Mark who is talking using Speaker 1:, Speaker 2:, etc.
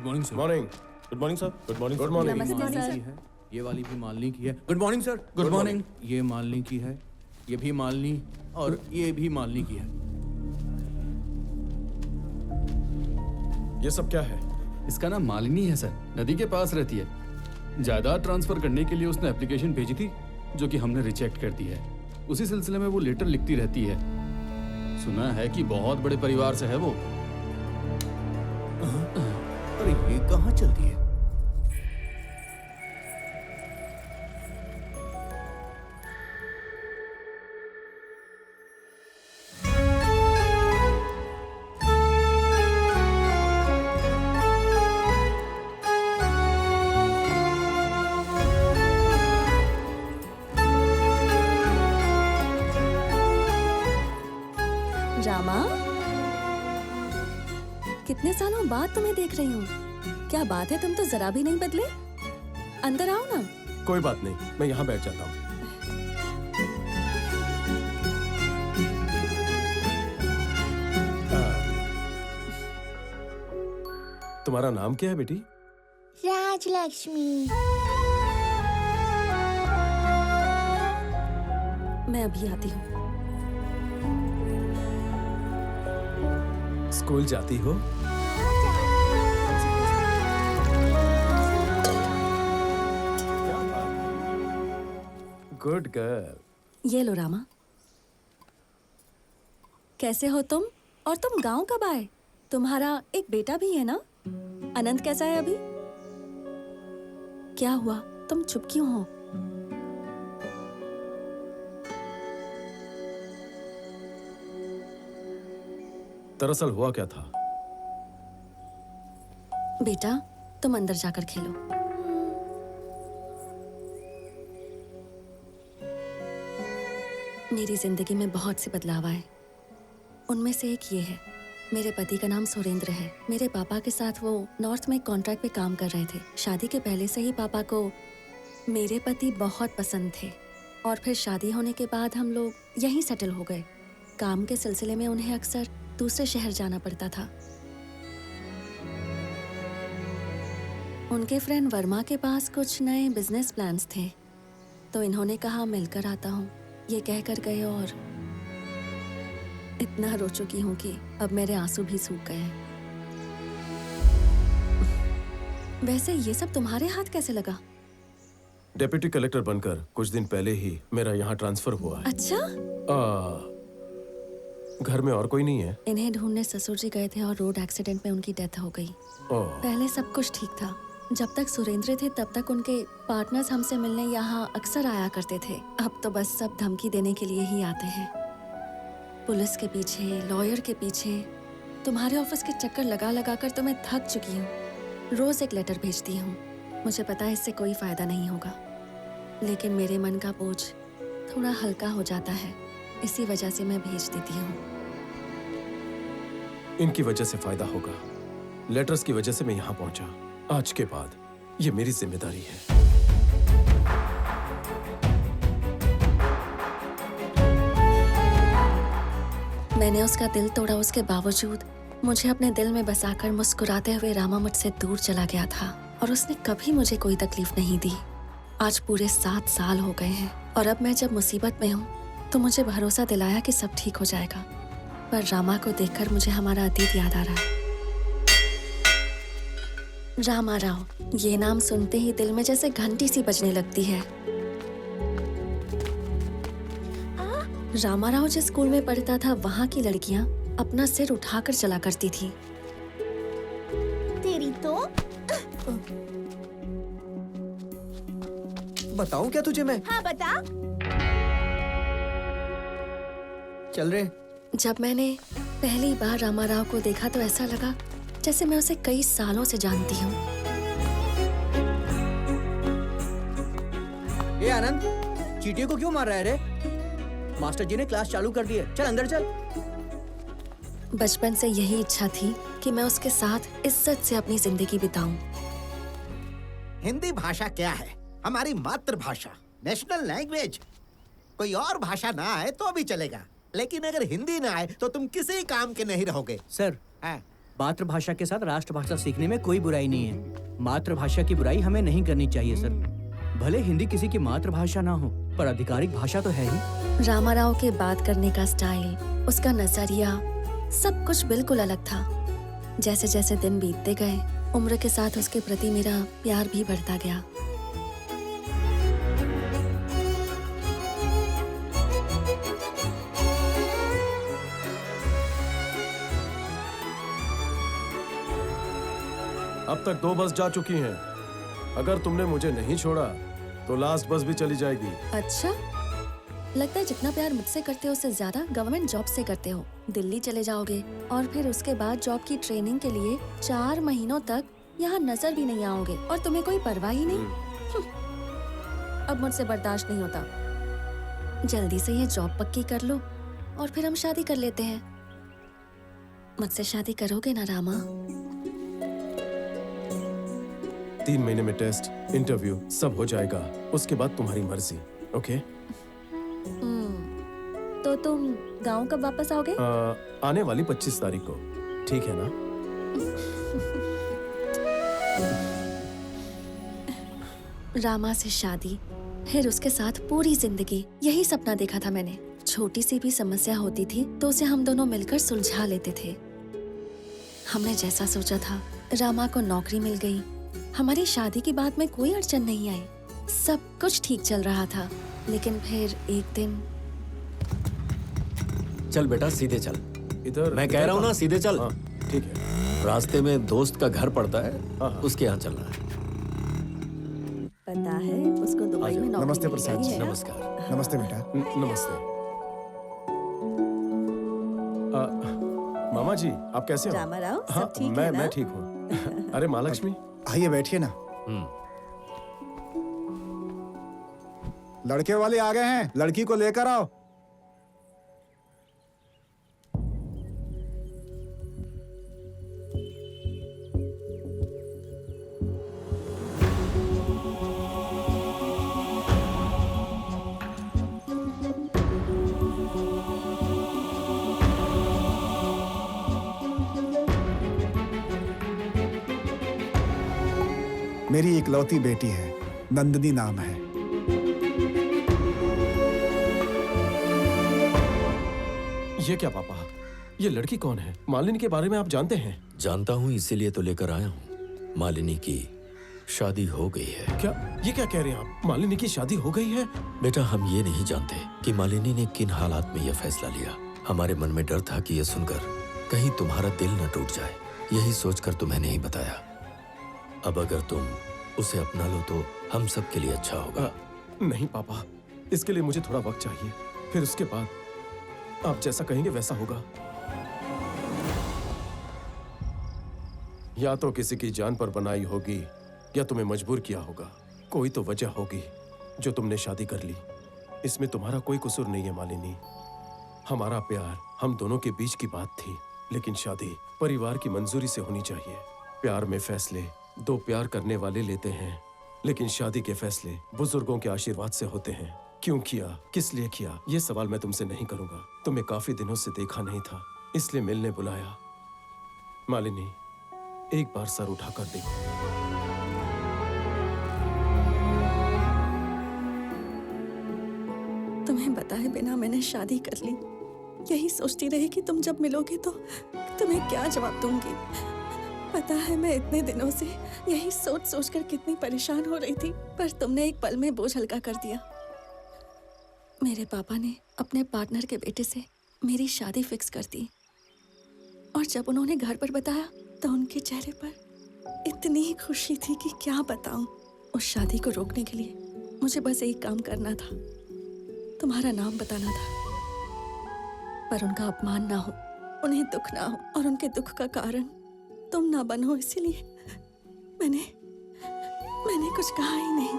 Speaker 1: Good morning sir.
Speaker 2: Morning. Good morning sir. Good morning. Good morning.
Speaker 3: नमस्ते sir.
Speaker 1: है ये वाली भी मालनी की है। Good morning sir. Good morning. ये मालनी की है, ये भी मालनी और ये भी मालनी की है।
Speaker 2: ये सब क्या है?
Speaker 4: इसका नाम मालिनी है सर, नदी के पास रहती है। जायदाद ट्रांसफर करने के लिए उसने एप्लीकेशन भेजी थी जो कि हमने रिजेक्ट कर दी है। उसी सिलसिले में वो लेटर लिखती रहती है। सुना है कि बहुत बड़े परिवार से है वो।
Speaker 1: अरे ये कहाँ चलती है?
Speaker 3: रामा, कितने सालों बाद तुम्हें देख रही हूँ। क्या बात है, तुम तो जरा भी नहीं बदले। अंदर आओ ना।
Speaker 2: कोई बात नहीं, मैं यहाँ बैठ जाता हूँ। तुम्हारा नाम क्या है बेटी?
Speaker 5: राजलक्ष्मी।
Speaker 3: मैं अभी आती हूँ।
Speaker 2: स्कूल जाती हो? Good girl.
Speaker 3: ये लो रामा। कैसे हो तुम? और तुम गांव कब आए? तुम्हारा एक बेटा भी है ना? अनंत कैसा है अभी? क्या हुआ, तुम चुप क्यों हो?
Speaker 2: दरअसल हुआ क्या था?
Speaker 3: बेटा, तुम अंदर जाकर खेलो। मेरी जिंदगी में बहुत से बदलाव आए। उनमें से एक ये है, मेरे पति का नाम सुरेंद्र है। मेरे पापा के साथ वो नॉर्थ में कॉन्ट्रैक्ट पे काम कर रहे थे। शादी के पहले से ही पापा को मेरे पति बहुत पसंद थे और फिर शादी होने के बाद हम लोग यहीं सेटल हो गए। काम के सिलसिले में उन्हें अक्सर दूसरे शहर जाना पड़ता था। उनके फ्रेंड वर्मा के पास कुछ नए बिजनेस प्लान्स थे, तो इन्होंने कहा मिलकर आता हूँ। ये कहकर गए और इतना रो चुकी हूँ कि अब मेरे आंसू भी सूख गए। वैसे ये सब तुम्हारे हाथ कैसे लगा?
Speaker 2: डेप्यूटी कलेक्टर बनकर कुछ दिन पहले ही मेरा यहाँ ट्रांसफर हुआ है।
Speaker 3: अच्छा?
Speaker 2: घर में और कोई नहीं है?
Speaker 3: इन्हें ढूंढने ससुर जी गए थे और रोड एक्सीडेंट में उनकी डेथ हो गई। पहले सब कुछ ठीक था। जब तक सुरेंद्र थे तब तक उनके पार्टनर्स हमसे मिलने यहाँ अक्सर आया करते थे। अब तो बस सब धमकी देने के लिए ही आते हैं। पुलिस के पीछे, लॉयर के पीछे, तुम्हारे ऑफिस के चक्कर लगा लगा कर तो मैं थक चुकी हूँ। रोज एक लेटर भेजती हूँ। मुझे पता है इससे कोई फायदा नहीं होगा, लेकिन मेरे मन का बोझ थोड़ा हल्का हो जाता है। इसी वजह से मैं भेज देती हूँ।
Speaker 2: इनकी वजह से फायदा होगा। लेटर्स की वजह से मैं यहाँ पहुंचा। आज के बाद ये मेरी जिम्मेदारी है।
Speaker 3: मैंने उसका दिल तोड़ा, उसके बावजूद मुझे अपने दिल में बसाकर मुस्कुराते हुए रामा मुझसे दूर चला गया था और उसने कभी मुझे कोई तकलीफ नहीं दी। आज पूरे 7 साल हो गए हैं और अब मैं जब मुसीबत में हूँ तो मुझे भरोसा दिलाया कि सब ठीक हो जाएगा। पर रामा को देखकर मुझे हमारा अतीत याद आ रहा है। रामा राव, ये नाम सुनते ही दिल में जैसे घंटी सी बजने लगती है। रामा राव जिस स्कूल में पढ़ता था वहाँ की लड़कियाँ अपना सिर उठाकर चला करती थी।
Speaker 5: तेरी तो
Speaker 6: बताऊं क्या तुझे मैं?
Speaker 5: हाँ बता।
Speaker 6: चल रे।
Speaker 3: जब मैंने पहली बार रामा राव को देखा तो ऐसा लगा जैसे मैं उसे कई सालों से जानती हूँ।
Speaker 6: ए आनंद, चींटियों को क्यों मार रहा है रे? मास्टर जी ने क्लास चालू कर दी है, चल अंदर चल।
Speaker 3: बचपन से यही इच्छा थी कि मैं उसके साथ इज्जत से अपनी जिंदगी बिताऊं।
Speaker 7: हिंदी भाषा क्या है? हमारी मातृभाषा, नेशनल लैंग्वेज। कोई और भाषा ना आए तो भी चलेगा, लेकिन अगर हिंदी ना आए तो तुम किसी काम के नहीं रहोगे।
Speaker 6: सर,
Speaker 7: हाँ।
Speaker 6: मातृभाषा के साथ राष्ट्रभाषा सीखने में कोई बुराई नहीं है। मातृभाषा की बुराई हमें नहीं करनी चाहिए सर। भले हिंदी किसी की मातृभाषा ना हो, पर आधिकारिक भाषा तो है ही।
Speaker 3: रामाराव के बात करने का स्टाइल, उसका नजरिया, सब कुछ बिल्कुल अलग था। जैसे जैसे दिन बीतते गए, उम्र के साथ उसके प्रति मेरा प्यार भी बढ़ता गया।
Speaker 2: अब तक 2 बस जा चुकी हैं। अगर तुमने मुझे नहीं छोड़ा तो लास्ट बस भी चली जाएगी।
Speaker 3: अच्छा, लगता है जितना प्यार मुझसे करते हो उससे ज्यादा गवर्नमेंट जॉब से करते हो। दिल्ली चले जाओगे और फिर उसके बाद जॉब की ट्रेनिंग के लिए 4 महीनों तक यहाँ नजर भी नहीं आओगे और तुम्हें कोई परवाह ही नहीं। अब मुझसे बर्दाश्त नहीं होता। जल्दी से ये जॉब पक्की कर लो और फिर हम शादी कर लेते हैं। मुझसे शादी करोगे ना रामा?
Speaker 2: 3 महीने में टेस्ट, इंटरव्यू सब हो जाएगा। उसके बाद तुम्हारी मर्जी। ओके?
Speaker 3: तो तुम गांव कब वापस आओगे?
Speaker 2: आने वाली 25 तारीख को। ठीक है ना?
Speaker 3: रामा से शादी, फिर उसके साथ पूरी जिंदगी, यही सपना देखा था मैंने। छोटी सी भी समस्या होती थी तो उसे हम दोनों मिलकर सुलझा लेते थे। हमने जैसा सोचा था, रामा को नौकरी मिल गई। हमारी शादी की बात में कोई अड़चन नहीं आई। सब कुछ ठीक चल रहा था। लेकिन फिर एक दिन
Speaker 8: चल बेटा सीधे चल।
Speaker 2: इधर
Speaker 8: मैं कह रहा हूँ ना, सीधे चल।
Speaker 2: हाँ, ठीक है।
Speaker 8: रास्ते में दोस्त का घर पड़ता है,
Speaker 2: हाँ।
Speaker 8: उसके यहाँ चलना है।
Speaker 3: पता है उसको दुबई में नौकरी
Speaker 9: नमस्ते
Speaker 3: मिल
Speaker 9: प्रसाद
Speaker 3: गई
Speaker 9: जी।
Speaker 3: है।
Speaker 8: नमस्कार।
Speaker 9: नमस्ते बेटा।
Speaker 2: नमस्ते। मामा जी, आप कैसे हो?
Speaker 10: रामाराव,
Speaker 2: हाँ,
Speaker 10: सब ठीक है ना?
Speaker 2: मैं ठीक हूँ। अरे महालक्ष्मी,
Speaker 9: आइए बैठिए ना। लड़के वाले आ गए हैं, लड़की को लेकर आओ। मेरी इकलौती बेटी है, नंदिनी नाम है।
Speaker 2: ये क्या पापा? ये लड़की कौन है? मालिनी के बारे में आप जानते हैं?
Speaker 8: जानता हूँ, इसीलिए तो लेकर आया हूँ। मालिनी की शादी हो गई है।
Speaker 2: क्या? ये क्या कह रहे हैं आप? मालिनी की शादी हो गई है?
Speaker 8: बेटा, हम ये नहीं जानते कि मालिनी ने किन हालात में यह फैसला लिया। हमारे मन में डर था कि यह सुनकर कहीं तुम्हारा दिल न टूट जाए, यही सोचकर तुम्हें नहीं बताया। अब अगर तुम उसे अपना लो तो हम सब के लिए अच्छा होगा।
Speaker 2: नहीं पापा, इसके लिए मुझे थोड़ा वक्त चाहिए। फिर उसके बाद आप जैसा कहेंगे वैसा होगा। या तो किसी की जान पर बनाई होगी या तुम्हें मजबूर किया होगा। कोई तो वजह होगी जो तुमने शादी कर ली। इसमें तुम्हारा कोई कसूर नहीं है मालिनी। हमारा प्यार हम दोनों के बीच की बात थी, लेकिन शादी परिवार की मंजूरी से होनी चाहिए। प्यार में फैसले 2 प्यार करने वाले लेते हैं, लेकिन शादी के फैसले बुजुर्गों के आशीर्वाद से होते हैं। क्यों किया, किस लिए किया, ये सवाल मैं तुमसे नहीं करूंगा। तुम्हें काफी दिनों से देखा नहीं था, इसलिए मिलने बुलाया। मालिनी, एक बार सर उठाकर देखो।
Speaker 3: तुम्हें बताए बिना मैंने शादी कर ली। यही सोचती रही कि तुम जब मिलोगे तो तुम्हें क्या जवाब दूंगी। पता है मैं इतने दिनों से यही सोच सोचकर कितनी परेशान हो रही थी, पर तुमने एक पल में बोझ हल्का कर दिया। मेरे पापा ने अपने पार्टनर के बेटे से मेरी शादी फिक्स कर दी और जब उन्होंने घर पर बताया तो उनके चेहरे पर इतनी खुशी थी कि क्या बताऊं। उस शादी को रोकने के लिए मुझे बस एक काम करना था, तुम्हारा नाम बताना था, पर उनका अपमान ना हो, उन्हें दुख ना हो और उनके दुख का कारण तुम ना बनो, इसीलिए मैंने कुछ कहा ही नहीं।